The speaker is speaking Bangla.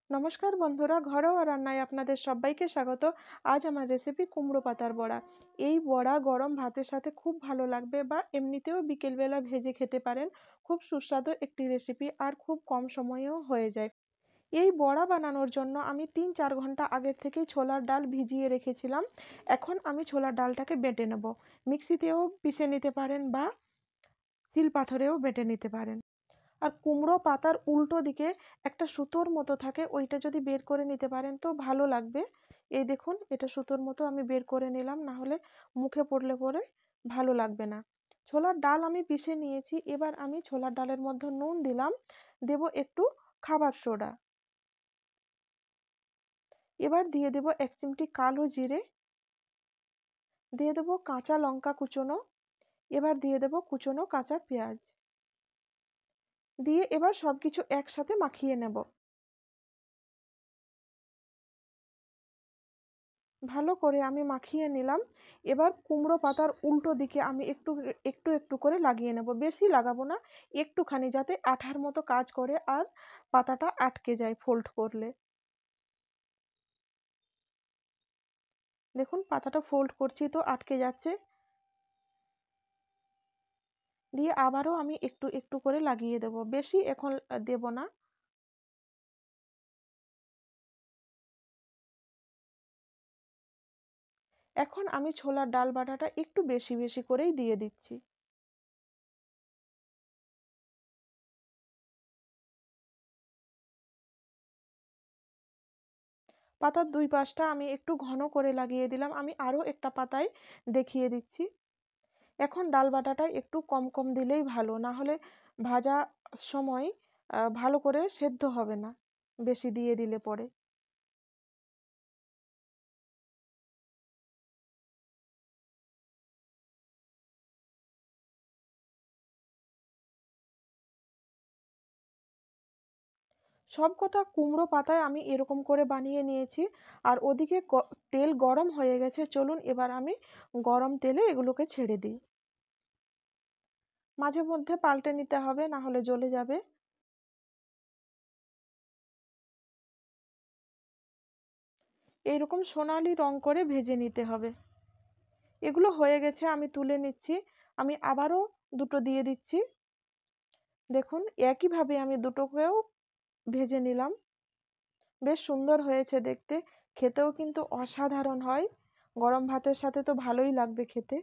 নমস্কার বন্ধুরা, ঘরোয়া রান্নায় আপনাদের সবাইকে স্বাগত। আজ আমার রেসিপি কুমড়ো পাতার বড়া। এই বড়া গরম ভাতের সাথে খুব ভালো লাগবে বা এমনিতেও বিকেলবেলা ভেজে খেতে পারেন। খুব সুস্বাদু একটি রেসিপি আর খুব কম সময়েও হয়ে যায়। এই বড়া বানানোর জন্য আমি ৩-৪ ঘন্টা আগের থেকেই ছোলার ডাল ভিজিয়ে রেখেছিলাম। এখন আমি ছোলার ডালটাকে বেটে নেব। মিক্সিতেও পিষে নিতে পারেন বা শিলপাথরেও বেটে নিতে পারেন। আর কুমড়ো পাতার উল্টো দিকে একটা সুতোর মতো থাকে, ওইটা যদি বের করে নিতে পারেন তো ভালো লাগবে। এই দেখুন, এটা সুতোর মতো আমি বের করে নিলাম, না হলে মুখে পড়লে পরে ভালো লাগবে না। ছোলার ডাল আমি পিষে নিয়েছি। এবার আমি ছোলার ডালের মধ্যে নুন দিলাম, দেব একটু খাবার সোডা। এবার দিয়ে দেব 1 চিমটি কালো জিরে, দিয়ে দেব কাঁচা লঙ্কা কুচোনো, এবার দিয়ে দেব কুচোনো কাঁচা পেঁয়াজ, দিয়ে এবার সবকিছু একসাথে মাখিয়ে নেব। ভালো করে আমি মাখিয়ে নিলাম। এবার কুমড়ো পাতার উল্টো দিকে আমি একটু একটু একটু করে লাগিয়ে নেব। বেশি লাগাবো না, একটুখানি, যাতে আঠার মতো কাজ করে আর পাতাটা আটকে যায় ফোল্ড করলে। দেখুন, পাতাটা ফোল্ড করছি তো আটকে যাচ্ছে। দিয়ে আবারও আমি একটু একটু করে লাগিয়ে দেব, বেশি এখন দেব না। এখন আমি ছোলার ডাল বাটাটা একটু বেশি বেশি করেই দিয়ে দিচ্ছি। পাতার দুই পাশটা আমি একটু ঘন করে লাগিয়ে দিলাম। আমি আরও একটা পাতায় দেখিয়ে দিচ্ছি। এখন ডাল বাটাটা একটু কম কম দিলেই ভালো, না হলে ভাজা সময় ভালো করে সেদ্ধ হবে না বেশি দিয়ে দিলে পরে। সবকটা কুমড়ো পাতায় আমি এরকম করে বানিয়ে নিয়েছি। আর ওদিকে তেল গরম হয়ে গেছে, চলুন এবার আমি গরম তেলে এগুলোকে ছেড়ে দিই। মাঝে মধ্যে পাল্টে নিতে হবে, না হলে জ্বলে যাবে। এইরকম সোনালি রং করে ভেজে নিতে হবে। এগুলো হয়ে গেছে, আমি তুলে নিচ্ছি। আমি আবারও দুটো দিয়ে দিচ্ছি। দেখুন, একইভাবে আমি দুটোকেও ভেজে নিলাম। বেশ সুন্দর হয়েছে দেখতে, খেতেও কিন্তু অসাধারণ হয়। গরম ভাতের সাথে তো ভালোই লাগবে খেতে।